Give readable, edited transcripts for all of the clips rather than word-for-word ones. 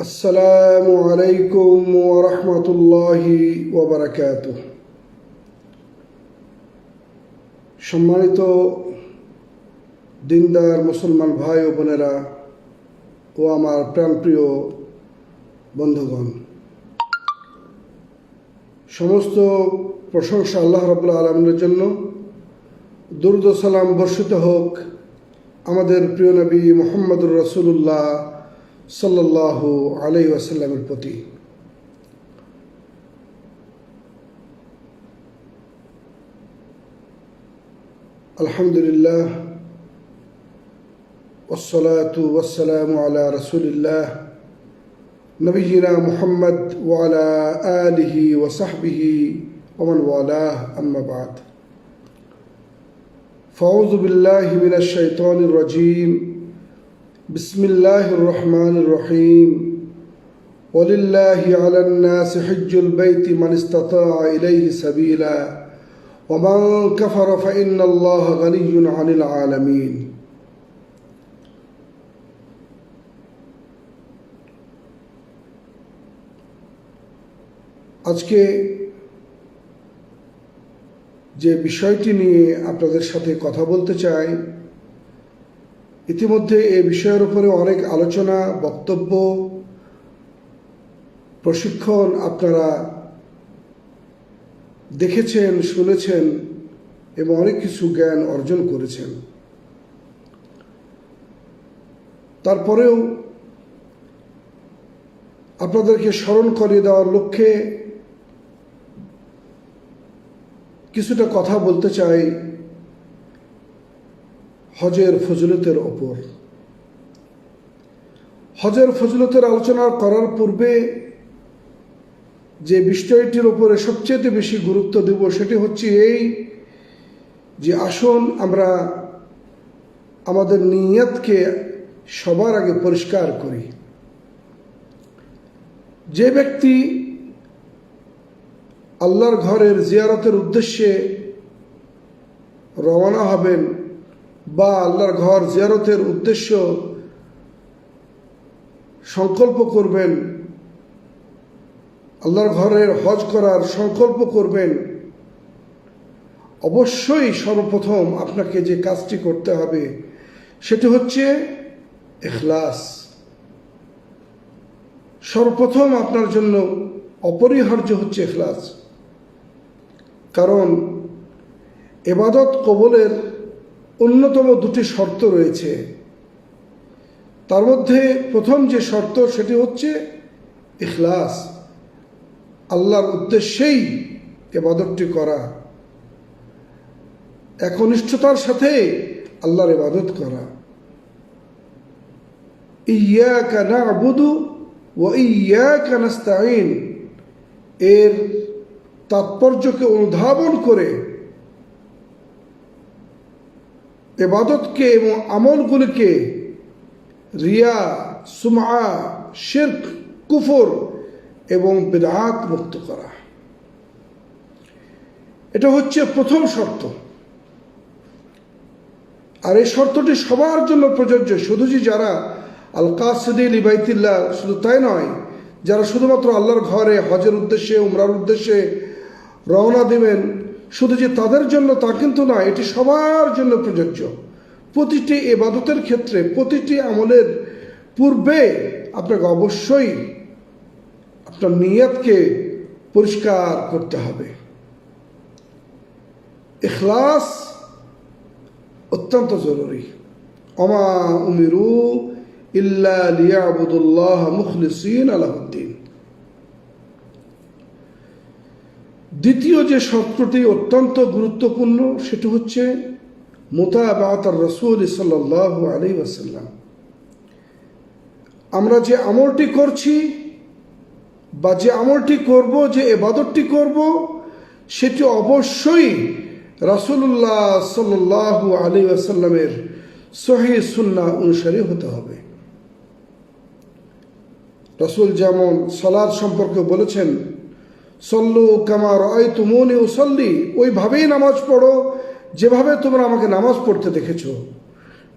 আসসালামু আলাইকুম ওয়া রাহমাতুল্লাহি ওয়া বারাকাতুহ। সম্মানিত দিনদার মুসলমান ভাই ও বোনেরা ও আমার প্রাণপ্রিয় বন্ধুগণ, সমস্ত প্রশংসা আল্লাহ রাব্বুল আলামিনের জন্য। দুরূদ ও সালাম বর্ষিত হোক আমাদের প্রিয় নবী মুহাম্মদুর রাসূলুল্লাহ সাল্লাল্লাহু আলাইহি ওয়াসাল্লামের প্রতি। আলহামদুলিল্লাহ ওয়াসসালাতু ওয়াসসালামু আলা রাসূলিল্লাহ নবিয়িনা মুহাম্মদ ওয়া আলা আলিহি ওয়া সাহবিহি ওয়া মান ওয়ালাহ, আম্মা বা'দ। ফাউযু বিল্লাহি মিনাশ শাইতানির রাজীম। বিসমিল্লাহির রহমানির রহিম। ওয়ালিল্লাহি আলান নাসি হিজ্জুল বাইতি মান ইসতাতা'a ইলাইহি সাবিলা ওয়া মান কাফারা ফাইন্নাল্লাহা গানিয়্যুন আনিল আলামিন। আজকে যে বিষয়টি নিয়ে আপনাদের সাথে কথা বলতে চাই, ইতিমধ্যে এই বিষয়ের উপরে অনেক আলোচনা, বক্তব্য, প্রশিক্ষণ আপনারা দেখেছেন, শুনেছেন এবং অনেক কিছু জ্ঞান অর্জন করেছেন। তারপরেও আপনাদেরকে স্মরণ করিয়ে দেওয়ার লক্ষ্যে কিছুটা কথা বলতে চাই হজের ফজিলতের ওপর। হজের ফজিলতের আলোচনা করার পূর্বে যে বিষয়টির উপরে সবচেয়ে বেশি গুরুত্ব দেব সেটি হচ্ছে এই যে আসুন আমরা আমাদের নিয়তকে সবার আগে পরিষ্কার করি। যে ব্যক্তি আল্লাহর ঘরের জিয়ারতের উদ্দেশ্যে রওনা হবেন বা আল্লাহর ঘর জিয়ারতের উদ্দেশ্য সংকল্প করবেন, আল্লাহর ঘরের হজ করার সংকল্প করবেন, অবশ্যই সর্বপ্রথম আপনাকে যে কাজটি করতে হবে সেটি হচ্ছে ইখলাস। সর্বপ্রথম আপনার জন্য অপরিহার্য হচ্ছে ইখলাস। কারণ ইবাদত কবুলের অন্যতম দুটি শর্ত রয়েছে। তার মধ্যে প্রথম যে শর্ত সেটি হচ্ছে ইখলাস, আল্লাহর উদ্দেশ্যেই ইবাদতটি করা, একনিষ্ঠতার সাথে আল্লাহর ইবাদত করা। ইয়্যাকা না'বুদু ওয়া ইয়্যাকা নাস্তাঈন এর তাৎপর্যকে অনুধাবন করে ইবাদতকে এবং আমলগুলিকে রিয়া, সুমআ, শিরক, কুফর এবং বিদআত মুক্ত করা, এটা হচ্ছে প্রথম শর্ত। আর এই শর্তটি সবার জন্য প্রযোজ্য। শুধু যে যারা আল কাসিদি লি বাইতিল্লাহ, শুধু তাই নয়, যারা শুধুমাত্র আল্লাহর ঘরে হজের উদ্দেশ্যে, উমরার উদ্দেশ্যে রওনা দিবেন, শুধু যে তাদের জন্য তা কিন্তু নয়, এটি সবার জন্য প্রযোজ্য। প্রতিটি ইবাদতের ক্ষেত্রে, প্রতিটি আমলের পূর্বে আপনাকে অবশ্যই আপনার নিয়তকে পরিষ্কার করতে হবে। ইখলাস অত্যন্ত জরুরি। ওমা উমিরু ইল্লা লিয়াবুদুল্লাহ মুখলিসিনা লাহুদ্দিন। দ্বিতীয় যে শর্তটি অত্যন্ত গুরুত্বপূর্ণ সেটি হচ্ছে মুতাবাআতুর রাসূল সাল্লাল্লাহু আলাইহি ওয়াসাল্লাম। আমরা যে আমলটি করছি বা যে আমলটি করব, যে ইবাদতটি করব, সেটি অবশ্যই রাসূলুল্লাহ সাল্লাল্লাহু আলাইহি ওয়াসাল্লামের সহিহ সুন্নাহ অনুসারী হতে হবে। রাসূল যেমন সালাত সম্পর্কে বলেছেন, সল্লু কামা রাআইতুমুনি উসাল্লি, ওইভাবেই নামাজ পড়ো যেভাবে তোমরা আমাকে নামাজ পড়তে দেখেছো।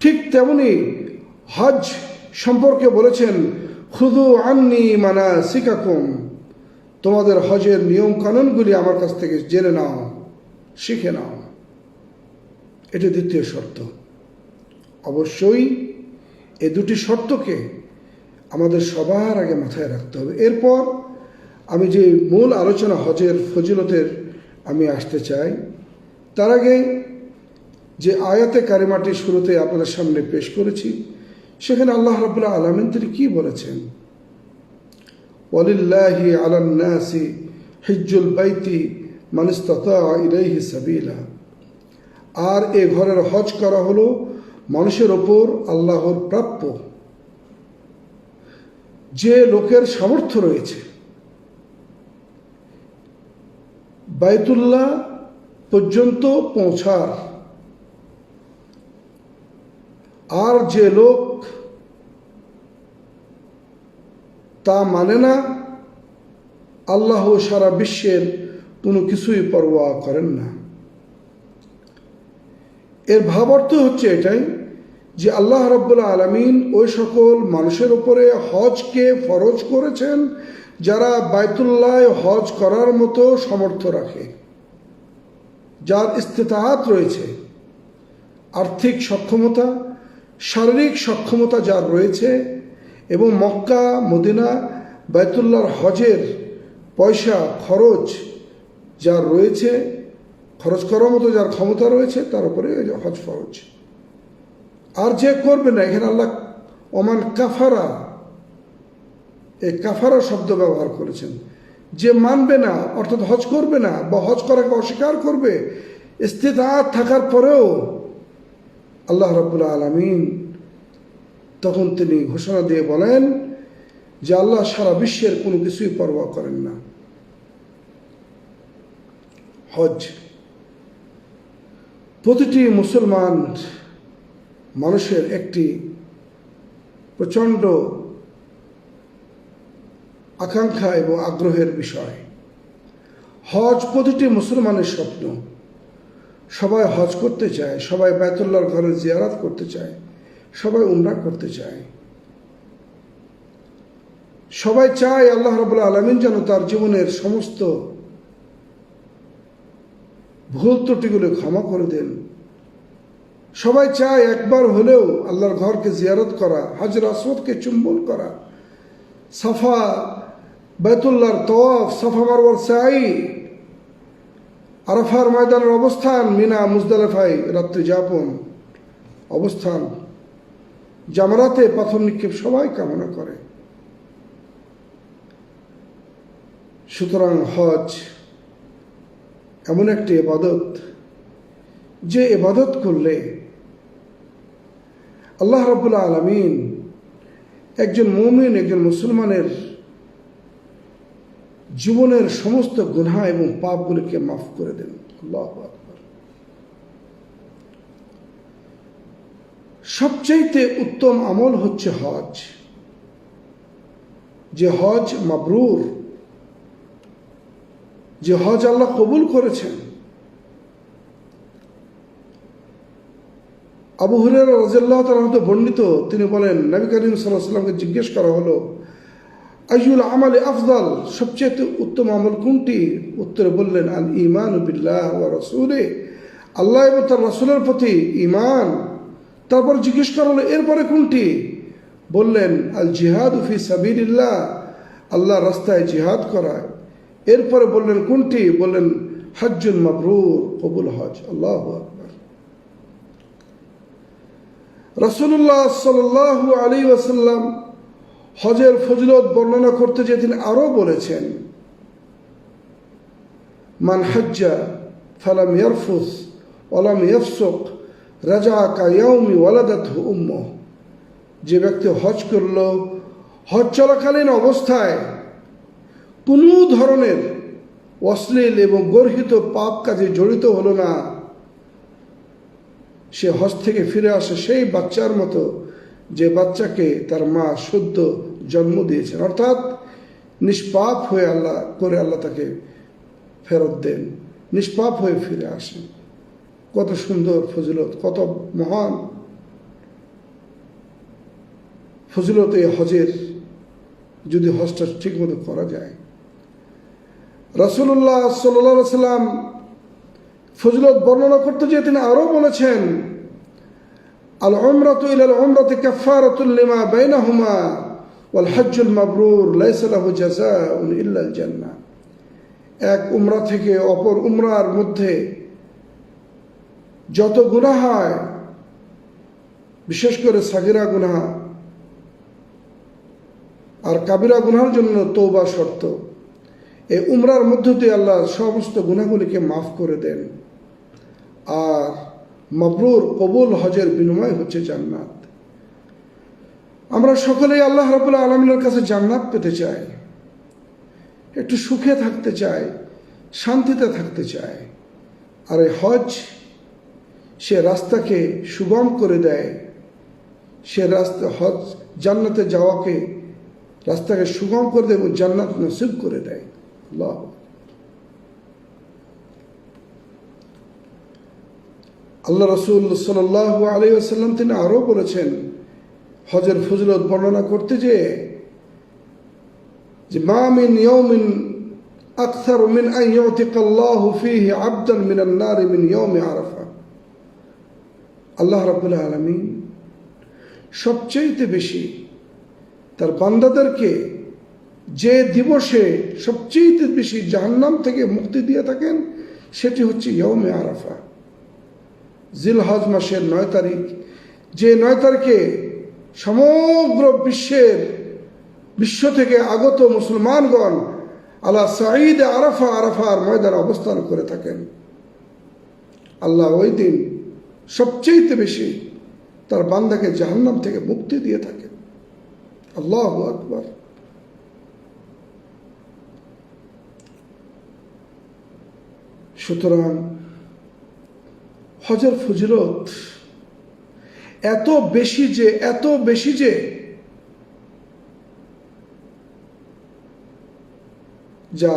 ঠিক তেমনি হজ সম্পর্কে বলেছেন, খুযু আন্নী মানাসিকাকুম, তোমাদের হজের নিয়ম কানুনগুলি আমার কাছ থেকে জেনে নাও, শিখে নাও। এটি দ্বিতীয় শর্ত। অবশ্যই এই দুটি শর্তকে আমাদের সবার আগে মাথায় রাখতে হবে। এরপর আমি যে মূল আলোচনা হজের ফজিলতের আমি আসতে চাই, তার আগে যে আয়াতে কারিমাটি শুরুতে আপনাদের সামনে পেশ করেছি, সেখানে আল্লাহ রাব্বুল আলামিন তিনি কি বলেছেন? ওয়ালিল্লাহি আলান নাসি হিজ্জুল বাইতি মান ইসতাতা ইলাইহি সাবিলা। আর এ ঘরের হজ করা হলো মানুষের ওপর আল্লাহর প্রাপ্য, যে লোকের সামর্থ্য রয়েছে বাইতুল্লাহ পর্যন্ত পৌঁছার। আর যে লোক তা মানে না, আল্লাহ সারা বিশ্বের কোনো কিছুই পরোয়া করেন না। এর ভাব অর্থ হচ্ছে এটাই যে আল্লাহ রাব্বুল আলামিন ওই সকল মানুষের উপরে হজকে ফরজ করেছেন যারা বাইতুল্লাহ হজ করার মতো সামর্থ্য রাখে, যার ইস্তেতাআত রয়েছে, আর্থিক সক্ষমতা, শারীরিক সক্ষমতা যার রয়েছে, এবং মক্কা মদিনা বাইতুল্লাহর হজের পয়সা খরচ যার রয়েছে, খরচ করার মতো যার ক্ষমতা রয়েছে, তার উপরে হজ ফরজ। আর যে করবে না, এখানে আল্লাহ ওমান কাফারা, এই কাফারা শব্দ ব্যবহার করেছেন। যে মানবে না, অর্থাৎ হজ করবে না বা হজ করাকে অস্বীকার করবে, ইস্তিতাআত থাকার পরেও আল্লাহ রাব্বুল আলামিন তখন তিনি ঘোষণা দিয়ে বলেন যে আল্লাহ সারা বিশ্বের কোনো কিছুই পরোয়া করেন না। হজ প্রতিটি মুসলমান মানুষের একটি প্রচণ্ড আকাঙ্ক্ষা এবং আগ্রহের বিষয়। হজ প্রতিটি মুসলমানের স্বপ্ন। সবাই হজ করতে চায়, সবাই বাইতুল্লাহর ঘরে জিয়ারত করতে চায়, সবাই উমরা করতে চায়, সবাই চায় আল্লাহ রাব্বুল আলামিন যেন তার জীবনের সমস্ত ভুল ত্রুটিগুলো ক্ষমা করে দেন। সবাই চায় একবার হলেও আল্লাহর ঘরকে জিয়ারত করা, হাজর আসওয়াদকে চুম্বন করা, সাফা বাইতুল্লাহর তওয়াফ, সাফা মারওয়ার সাই, আরাফার ময়দানের অবস্থান, মিনা মুজদালিফায় রাত্রি যাপন, অবস্থান, জামারাতে পাথর নিক্ষেপ সবাই কামনা করে। সুতরাং হজ এমন একটি ইবাদত, যে ইবাদত করলে আল্লাহ রাব্বুল আলামিন একজন মুমিন, একজন মুসলমানের জীবনের সমস্ত গুনাহ এবং পাপগুলিকে মাফ করে দেন। আল্লাহু আকবার। সবচাইতে উত্তম আমল হচ্ছে হজ, যে হজ মাবরুর, যে হজ আল্লাহ কবুল করেছেন। আবু হুরায়রা রাদিয়াল্লাহু তাআলা হতে বর্ণিত, তিনি বলেন নবী করিম সাল্লাল্লাহু আলাইহি ওয়াসাল্লামকে জিজ্ঞেস করা হলো, আইয়ুল আমালি আফদাল, সবচেয়ে উত্তম আমল কোনটি? উত্তরে বললেন আল ঈমানু বিল্লাহ ওয়া রাসূলিহি, আল্লাহ এবং তার রাসূলের প্রতি ঈমান। তারপর জিজ্ঞেস করা হলো এরপরে কোনটি? বললেন আল জিহাদু ফি সাবিলিল্লাহ, আল্লাহর রাস্তায় জিহাদ করা। এরপরে বললেন কোনটি? বললেন হজ্জুন মাবরুর, কবুল হজ। আল্লাহু আকবার। রাসূলুল্লাহ সাল্লাল্লাহু আলাইহি ওয়াসাল্লাম হজের ফজিলত বর্ণনা করতে যে তিনি আরো বলেছেন, মান হজ্জা ফালাম ইয়ারফুস ওয়ালাম ইয়াফসুক রাজা কা ইয়াউমি ওয়ালাদাতহু উম্মুহ, যে ব্যক্তি হজ করল, হজ চলাকালীন অবস্থায় কোনো ধরনের অশ্লীল এবং গর্হিত পাপ কাজে জড়িত হলো না, সে হজ থেকে ফিরে আসে সেই বাচ্চার মতো যে বাচ্চাকে তার মা শুদ্ধ জন্ম দিয়েছেন। অর্থাৎ নিষ্পাপ হয়ে আল্লাহ তাকে ফেরত দেন, নিষ্পাপ হয়ে ফিরে আসেন। কত সুন্দর ফজিলত, কত মহান ফজিলত এই হজের। যদি হজটা ঠিক মতো করা যায়। রাসূলুল্লাহ সাল্লাল্লাহু আলাইহি সাল্লাম ফজিলত বর্ণনা করতে গিয়ে তিনি আরও বলেছেন, আল উমরাতু ইলাল উমরাতি কাফফারাতুল লিমা বাইনাহুমা ওয়াল হজ্জুল মাবরুর লাইসা লাহু জাযাউন ইল্লাল জান্নাহ। এক উমরা থেকে অপর উমরার মধ্যে যত গুনাহ হয়, বিশেষ করে সাগিরা গুনাহ আর কাবিরা গুনাহের জন্য তওবা শর্ত, এই উমরার মধ্য দিয়ে আল্লাহ সমস্ত গুনাহগুলিকে মাফ করে দেন। আর মাবরুর কবুল হজের বিনিময় হচ্ছে জান্নাত। আমরা সকলেই আল্লাহ রাব্বুল আলামিনের কাছে জান্নাত পেতে চাই, একটু সুখে থাকতে চাই, শান্তিতে থাকতে চাই। আর এই হজ সে রাস্তাকে সুগম করে দেয়, সে রাস্তা হজ জান্নাতে যাওয়াকে রাস্তাকে সুগম করে দেয় এবং জান্নাত নসিব করে দেয়। আল্লাহ আল্লাহ রাসূল সাল্লাল্লাহু আলাইহি ওয়াসাল্লাম তিনি আরও বলেছেন হজের ফজিলত বর্ণনা করতে যে মা মিন ইয়াউমিন আকসার মিন আন ইউতিকাল্লাহু ফীহি আবদান মিনান নার মিন ইয়াউমি আরাফা। আল্লাহ রাব্বুল আলামিন সবচেয়ে বেশি তার বান্দাদেরকে যে দিবসে সবচেয়ে বেশি জাহান্নাম থেকে মুক্তি দিয়ে থাকেন সেটি হচ্ছে ইয়াউমে আরাফা, জিলহজ মাসের 9 তারিখ। যে 9 তারিখে সমগ্র বিশ্ব থেকে আগত মুসলমানগণ আলা সাঈদ আরাফা, আরাফার ময়দানে অবস্থান করে থাকেন। আল্লাহ ওই দিন সবচেয়ে বেশি তার বান্দাকে জাহান্নাম থেকে মুক্তি দিয়ে থাকেন। আল্লাহু আকবার। সুতরাং হজের ফজিলত এত বেশি যে যা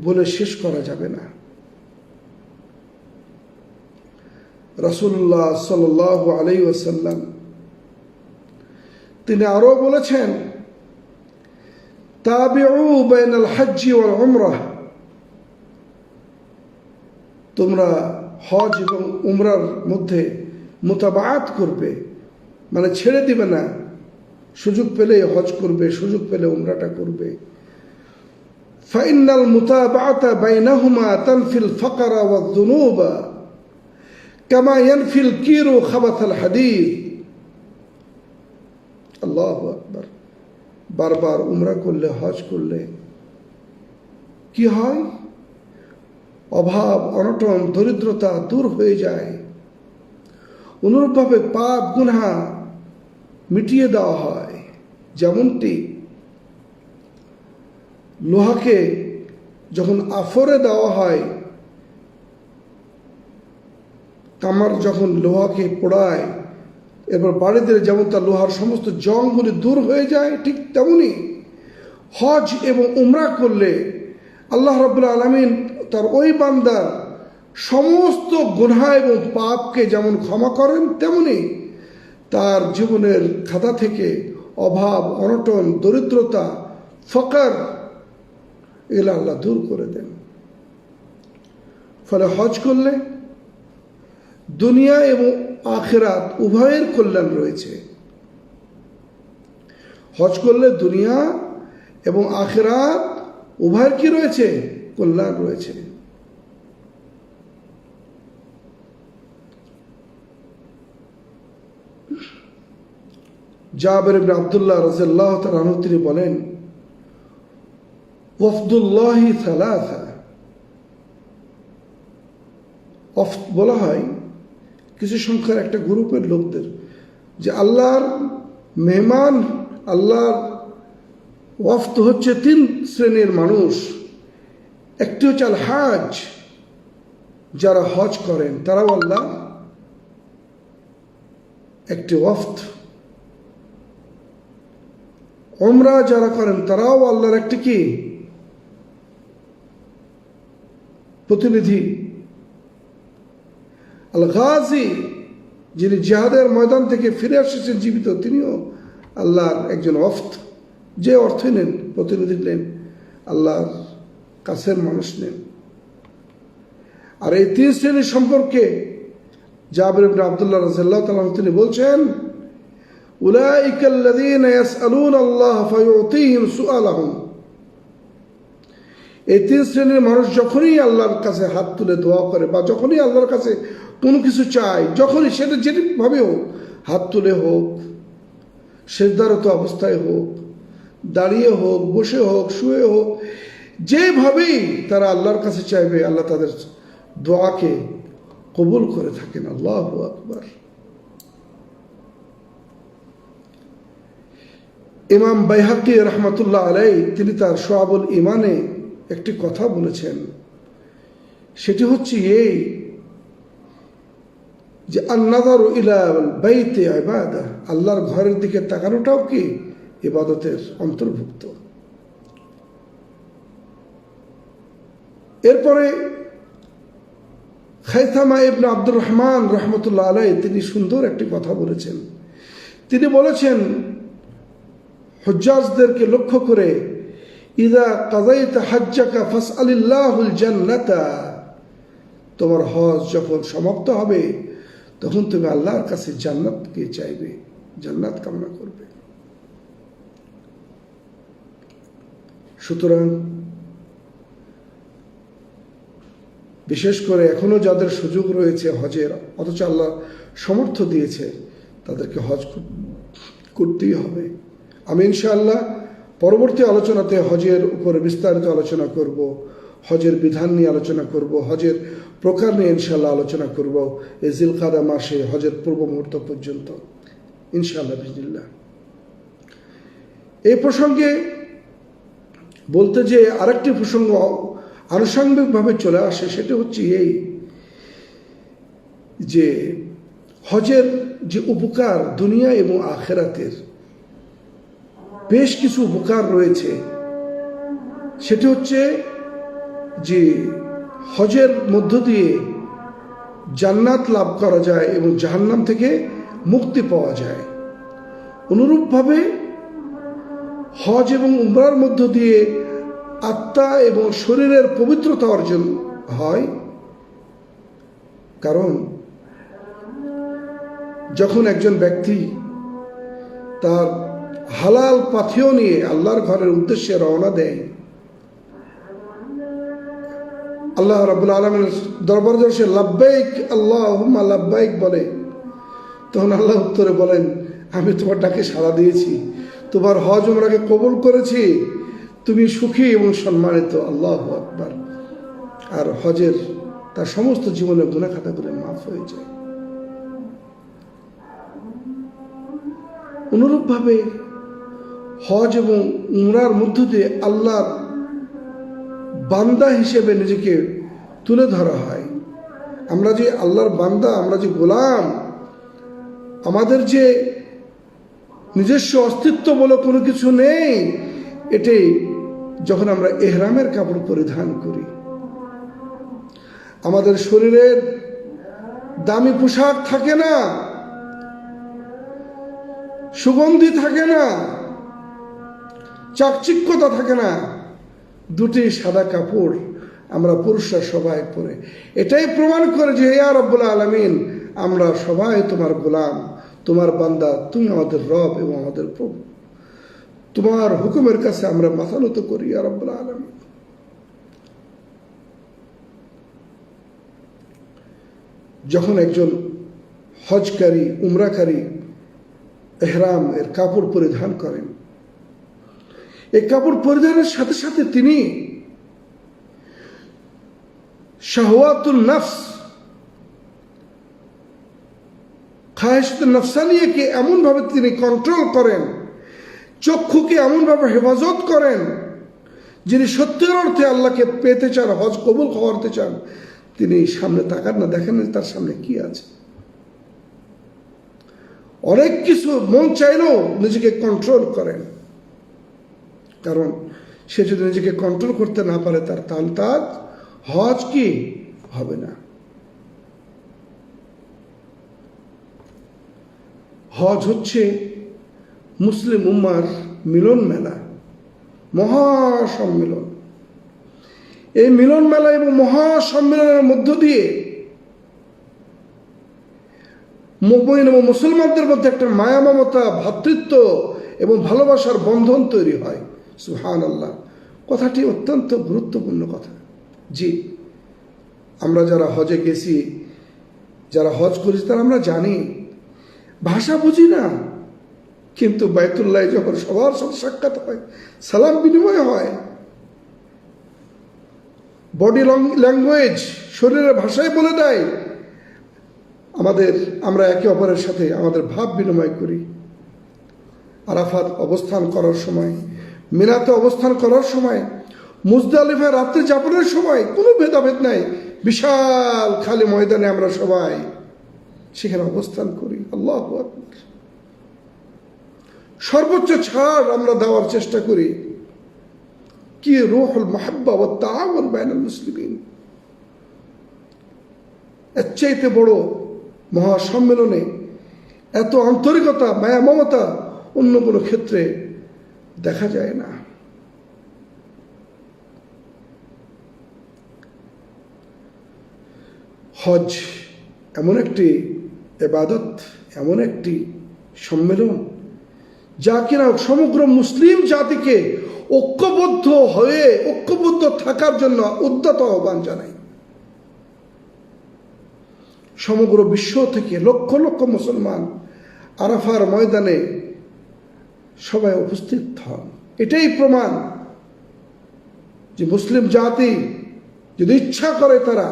বলে শেষ করা যাবে না। রাসূলুল্লাহ সাল্লাল্লাহু আলাইহি ওয়াসাল্লাম তিনি আরো বলেছেন, তাবিউ বাইনাল হজ্জি ওয়াল উমরাহ, তোমরা হজ এবং উমরার মধ্যে মুতাবাআত করবে, মানে ছেড়ে দিবে না, সুযোগ পেলে হজ করবে, সুযোগ পেলে উমরাটা করবে। ফাইনাল মুতাবাআতা বাইনাহুমা তানফিল ফাকরা ওয়াদ যুনুবা কামা ইয়ানফিল কিরু খাবাথাল হাদিদ। আল্লাহু আকবার। বারবার উমরা করলে, হজ করলে কি হয়? অভাব, অনটন, দরিদ্রতা দূর হয়ে যায়। অনুরূপভাবে পাপ গুনাহ মিটিয়ে দেওয়া হয়। যেমনটি লোহাকে যখন আফরে দেওয়া হয়, কামার যখন লোহাকে পোড়ায় এরপর বাড়ি দিলে যেমন তার লোহার সমস্ত জংগুলি দূর হয়ে যায়, ঠিক তেমনি হজ এবং উমরা করলে আল্লাহ রাব্বুল আলামিন তার ওই বান্দার সমস্ত গুনাহ এবং পাপকে যেমন ক্ষমা করেন, তেমনি তার জীবনের খাতা থেকে অভাব, অনটন, দরিদ্রতা, ফকর এগুলো আল্লাহ দূর করে দেন। ফলে হজ করলে দুনিয়া এবং আখিরাত উভয়ের কল্যাণ রয়েছে। হজ করলে দুনিয়া এবং আখিরাত উভয়ের কি রয়েছে? কল্যাণ রয়েছে। জাবের ইবনে আব্দুল্লাহ রাদিয়াল্লাহু তাআলা আনহু তিনি বলেন, ওয়াফদুল্লাহি সালাসা, ওয়াফদ বলা হয় কিছু সংখ্যার একটা গ্রুপের লোকদের, যে আল্লাহর মেহমান, আল্লাহর ওয়াফদ হচ্ছে 3 শ্রেণীর মানুষ। একটি হচ্ছে আল হাজ, যারা হজ করেন তারাও আল্লাহ একটি ওয়াফদ। উমরা যারা করেন তারাও আল্লাহর একটি কি প্রতিনিধি। আল গাজী, যিনি জিহাদের ময়দান থেকে ফিরে এসেছেন জীবিত, তিনিও আল্লাহর একজন ওয়াফদ। যে অর্থে নেন, প্রতিনিধি নেন, আল্লাহর কাছের মানুষ নেন। আর এই 3 শ্রেণীর সম্পর্কে জাবির ইবনে আব্দুল্লাহ রাদিয়াল্লাহু তাআলা তিনি বলছেন, উলাইকা আল্লাযীনা ইয়াসআলুনা আল্লাহ ফায়ুতিহিম সুআলাহুম। এই 3 শ্রেণীর মানুষ যখনই আল্লাহর কাছে হাত তুলে দোয়া করে বা যখনই আল্লাহর কাছে কোনো কিছু চায়, যখনই সেটা যেভাবে হোক, হাত তুলে হোক, সিজদারত অবস্থায় হোক, দাঁড়িয়ে হোক, বসে হোক, শুয়ে হোক, যেভাবেই তারা আল্লাহর কাছে চাইবে, আল্লাহ তাদের দোয়াকে কবুল করে থাকেন। আল্লাহু আকবার। ইমাম বাইহাকি রহমতুল্লাহ আলাইহি তিনি তার শুআবুল ঈমানে একটি কথা বলেছেন, সেটি হচ্ছে এই যে আন-নাযারু ইলা বাইতি ইবাদাহ, আল্লাহর ঘরের দিকে তাকানোটাও কি ইবাদতের অন্তর্ভুক্ত। এরপরে খাইথামা ইবনে আব্দুর রহমান রহমতুল্লাহ আলাইহি তিনি সুন্দর একটি কথা বলেছেন। তিনি বলেছেন হুজ্জাজদেরকে লক্ষ্য করে, ইযা কাযাইতা হাজ্জাকা ফাসআলিল্লাহুল জান্নাতা, তোমার হজ যখন সমাপ্ত হবে তখন তুমি আল্লাহর কাছে জান্নাতকে চাইবে, জান্নাত কামনা করবে। সুতরাং বিশেষ করে এখনো যাদের সুযোগ রয়েছে হজের, অথচ আল্লাহ সমর্থ দিয়েছে, তাদেরকে হজ করতেই হবে। আমি ইনশাআল্লাহ পরবর্তী আলোচনাতে হজের উপরে বিস্তারিত আলোচনা করব, হজের বিধান নিয়ে আলোচনা করব, হজের প্রকার নিয়ে ইনশাআল্লাহ আলোচনা করব, এই জিলকাদা মাসে হজের পূর্ব মুহূর্ত পর্যন্ত ইনশাআল্লাহ বিসমিল্লাহ। এই প্রসঙ্গে বলতে যে আরেকটি প্রসঙ্গ আনুষঙ্গিকভাবে চলে আসে, সেটা হচ্ছে এই যে হজের যে উপকার দুনিয়া এবং আখিরাতের বেশ কিছু উপকার রয়েছে। সেটি হচ্ছে যে হজের মধ্য দিয়ে জান্নাত লাভ করা যায় এবং জাহান্নাম থেকে মুক্তি পাওয়া যায়। অনুরূপভাবে হজ এবং উমরার মধ্য দিয়ে আত্মা এবং শরীরের পবিত্রতা অর্জন হয়। কারণ যখন একজন ব্যক্তি তার হালাল পাথেয় নিয়ে আল্লাহর ঘরের উদ্দেশ্যে রওনা দেয়, আল্লাহ রাব্বুল আলামিনের দরবারে যখন সে লাব্বাইক আল্লাহুম্মা লাব্বাইক বলে, তখন আল্লাহ উত্তরে বলেন, আমি তোমার ডাকে সাড়া দিয়েছি, তোমার হজ উমরাকে কবুল করেছি, তুমি সুখী এবং সম্মানিত। আল্লাহু আকবার। আর হজের তার সমস্ত জীবনের গুনাহ খাতাগুলো মাফ হয়ে যায়। অনুরূপভাবে হজ এবং উমরার মধ্য দিয়ে আল্লাহর বান্দা হিসেবে নিজেকে তুলে ধরা হয়। আমরা যে আল্লাহর বান্দা, আমরা যে গোলাম, আমাদের যে নিজস্ব অস্তিত্ব বলে কোনো কিছু নেই, এটাই যখন আমরা ইহরামের কাপড় পরিধান করি। আমাদের শরীরের দামি পোশাক থাকে না, সুগন্ধি থাকে না, চাকচিক্যতা থাকে না, দুটি সাদা কাপড় আমরা পুরুষরা সবাই পরে। এটাই প্রমাণ করে যে ইয়া রব্বুল আলামিন, আমরা সবাই তোমার গোলাম, তোমার বান্দা, তুমি আমাদের রব এবং আমাদের প্রভু, তোমার হুকুমের কাছে আমরা মাথা নত করি ইয়া রব্বুল আলামিন। যখন একজন হজকারী, উমরাকারী ইহরাম এর কাপড় পরিধান করেন, এই কাপড় পরিধানের সাথে সাথে তিনি শাহওয়াতুল নফস, খায়েশাতুন নফসানিয়াকে এমনভাবে তিনি কন্ট্রোল করেন, চক্ষুকে এমনভাবে হেফাজত করেন, যিনি সত্যের অর্থে আল্লাহকে পেতে চান, হজ কবুল করতে চান, তিনি সামনে তাকান না, দেখেন তার সামনে কি আছে। অনেক কিছু মন চাইলেও নিজেকে কন্ট্রোল করেন, কারণ সে যদি নিজেকে কন্ট্রোল করতে না পারে তাহলে তার হজ কি হবে না। হজ হচ্ছে মুসলিম উম্মার মিলন মেলা। মহাসম্মেলন। এই মিলন মেলা এবং মহাসম্মেলনের মধ্য দিয়ে মুমিন এবং মুসলমানদের মধ্যে একটা মায়া মমতা, ভ্রাতৃত্ব এবং ভালোবাসার বন্ধন তৈরি হয়। সুবহানাল্লাহ, কথাটি অত্যন্ত গুরুত্বপূর্ণ কথা। জি, আমরা যারা হজে গেছি, যারা হজ করেছি, তারা আমরা জানি ভাষা বুঝি না, কিন্তু বাইতুল্লাহ যখন সবার সাথে সাক্ষাৎ হয়, সালাম বিনিময় হয়, বডি ল্যাঙ্গুয়েজ, শরীরের ভাষায় বলে দেয় আমরা একে অপরের সাথে আমাদের ভাব বিনিময় করি। আরাফাত অবস্থান করার সময়, মিনাতে অবস্থান করার সময়, মুজদালিফায় রাত্রে যাপনের সময় কোনো ভেদাভেদ নাই। বিশাল খালি ময়দানে আমরা সবাই সেখানে অবস্থান করি। আল্লাহু আকবার। সর্বোচ্চ ছাড় আমরা দেওয়ার চেষ্টা করি। কি রূহুল মাহাব্বা ওয়া তাআওয়ান বাইনাল মুসলিমিন। এর চাইতে বড় মহাসম্মেলনে এত আন্তরিকতা, মায়া মমতা অন্য কোনো ক্ষেত্রে দেখা যায় না। হজ এমন একটি ইবাদত, এমন একটি সম্মেলন যা কিনা সমগ্র মুসলিম জাতিকে ঐক্যবদ্ধ থাকার জন্য উদ্যত আহ্বান জানায়। সমগ্র বিশ্ব থেকে লক্ষ লক্ষ মুসলমান আরাফার ময়দানে সবাই উপস্থিত হন। এটাই প্রমাণ যে মুসলিম জাতি যদি ইচ্ছা করে, তারা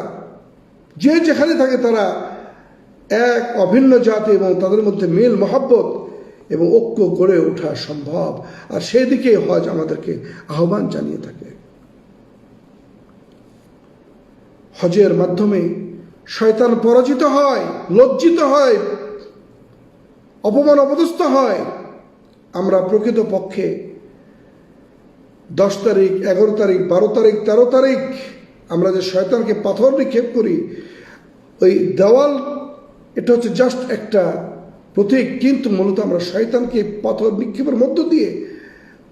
যে যেখানে থাকে তারা এক অভিন্ন জাতি এবং তাদের মধ্যে মিল মহব্বত এবং ঐক্য গড়ে ওঠা সম্ভব। আর সেই দিকে হজ আমাদেরকে আহ্বান জানিয়ে থাকে। হজের মাধ্যমে শয়তান পরাজিত হয়, লজ্জিত হয়, অপমান অপদস্থ হয়। আমরা প্রকৃত পক্ষে 10 তারিখ, 11 তারিখ, 12 তারিখ, 13 তারিখ আমরা যে শয়তানকে পাথর নিক্ষেপ করি, ওই দেওয়াল এটা হচ্ছে জাস্ট একটা প্রতীক, কিন্তু মূলত আমরা শয়তানকে পাথর নিক্ষেপের মধ্য দিয়ে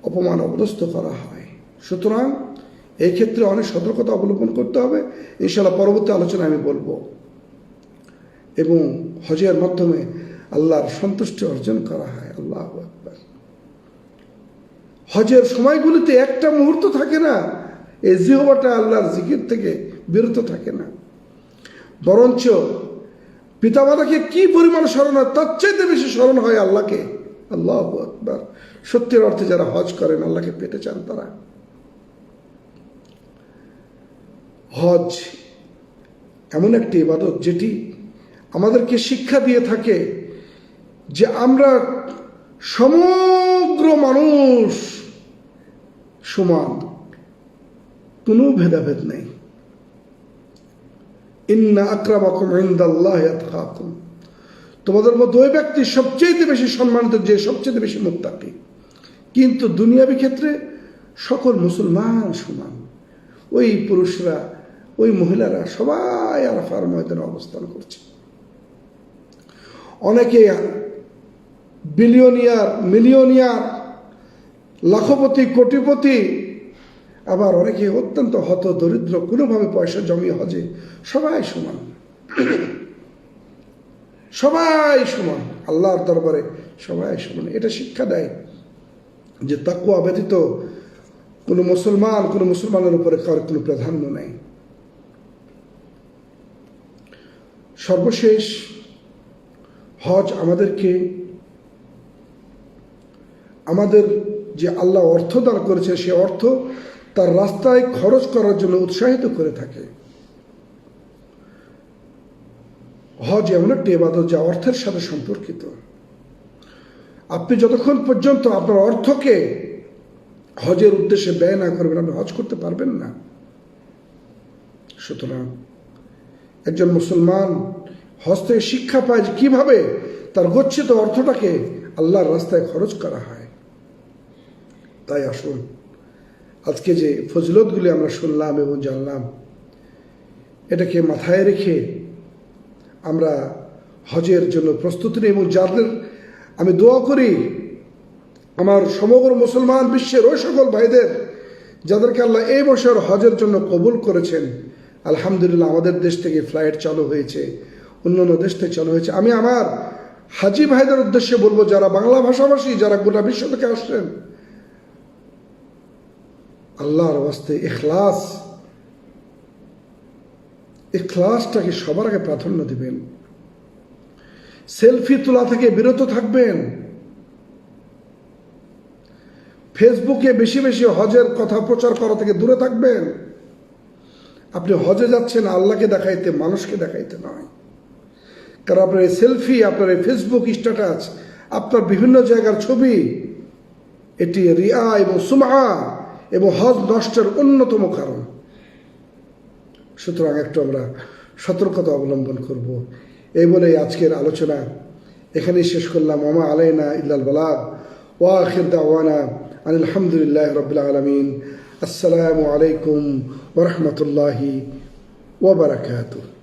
অপমান অপদস্থ করা হয়। সুতরাং এই ক্ষেত্রে অনেক সতর্কতা অবলম্বন করতে হবে। ইনশাআল্লাহ পরবর্তী আলোচনায় আমি বলবো। এবং হজের মাধ্যমে আল্লাহর সন্তুষ্টি অর্জন করা হয়। আল্লাহু আকবার। হজের সময়গুলিতে একটা মুহূর্ত থাকে না এই জিহ্বাটা আল্লাহর জিকির থেকে বিরত থাকে না, বরঞ্চ পিতামাতাকে কি পরিমাণ স্মরণ হয় তার চাইতে বেশি স্মরণ হয় আল্লাহকে। আল্লাহু আকবার। সত্যির অর্থে যারা হজ করেন, আল্লাহকে পেতে চান, তারা হজ এমন একটি ইবাদত যেটি আমাদেরকে শিক্ষা দিয়ে থাকে যে আমরা সমগ্র মানুষ সমান, কোনো ভেদাভেদ নেই। ইন্না আকরামাকুম ইনদাল্লাহি আতকাকুম। তোমাদের মধ্যে ওই ব্যক্তি সবচেয়ে বেশি সম্মানিত যে সবচেয়ে বেশি মুত্তাকি। কিন্তু দুনিয়াবী ক্ষেত্রে সকল মুসলমান সমান। ওই পুরুষরা, ওই মহিলারা সবাই আরাফার ময়দানে অবস্থান করছে। অনেকে বিলিয়নিয়ার, মিলিয়নিয়ার, লাখপতি, কোটিপতি, আবার অনেকে অত্যন্ত হত দরিদ্র, কোনোভাবে পয়সা জমিয়ে হজে। সবাই সমান, সবাই সমান আল্লাহর দরবারে, সবাই সমান। এটা শিক্ষা দেয় যে তাকওয়া ব্যতীত কোনো মুসলমানের উপরে কারোর কোনো প্রাধান্য নেই। সর্বশেষ হজ আমাদেরকে আমাদের যে আল্লাহ অর্থ দান করেছে সে অর্থ তার রাস্তায় খরচ করার জন্য উৎসাহিত করে থাকে। হজ এমন একটি ইবাদত যা অর্থের সাথে সম্পর্কিত। আপনি যতক্ষণ পর্যন্ত আপনার অর্থকে হজের উদ্দেশ্যে ব্যয় না করবেন, আপনি হজ করতে পারবেন না। সুতরাং একজন মুসলমান হজ থেকে শিক্ষা পায় যে কিভাবে তার গচ্ছিত অর্থটাকে আল্লাহর রাস্তায় খরচ করা হয়। তাই আসুন আজকে যে ফজিলতগুলি আমরা শুনলাম এবং জানলাম, এটাকে মাথায় রেখে আমরা হজের জন্য প্রস্তুতি নিই। এবং যাদের আমি দোয়া করি আমার সমগ্র মুসলমান বিশ্বের ওই সকল ভাইদের যাদেরকে আল্লাহ এই বছর হজের জন্য কবুল করেছেন, আলহামদুলিল্লাহ আমাদের দেশ থেকে ফ্লাইট চালু হয়েছে, অন্যান্য দেশ থেকে চালু হয়েছে। আমি আমার হাজি ভাইদের উদ্দেশ্যে বলবো, যারা বাংলা ভাষাভাষী, যারা গোটা বিশ্ব থেকে আসছেন, আল্লাহর ওয়াস্তে ইখলাসটাকে সবার আগে প্রাধান্য দিবেন। সেলফি তোলা থেকে বিরত থাকবেন। ফেসবুকে বেশি বেশি হজের কথা প্রচার করা থেকে দূরে থাকবেন। আপনি হজে যাচ্ছেন আল্লাহকে দেখাইতে, মানুষকে দেখাইতে নয়। কারণ আপনার এই সেলফি, আপনার এই ফেসবুক স্ট্যাটাস, আপনার বিভিন্ন জায়গার ছবি, এটি রিয়া এবং সুমআ এবং হজ নষ্টের অন্যতম কারণ। সুতরাং একটু আমরা সতর্কতা অবলম্বন করব। এই বলে আজকের আলোচনা এখানেই শেষ করলাম। ওমা আলাইনা ইল্লাল বালাগ ওয়া আখির দাওয়ানা আনিল হামদুলিল্লাহি রাব্বিল আলামিন। আসসালামু আলাইকুম ওয়া রাহমাতুল্লাহি ওয়া বারাকাতুহু।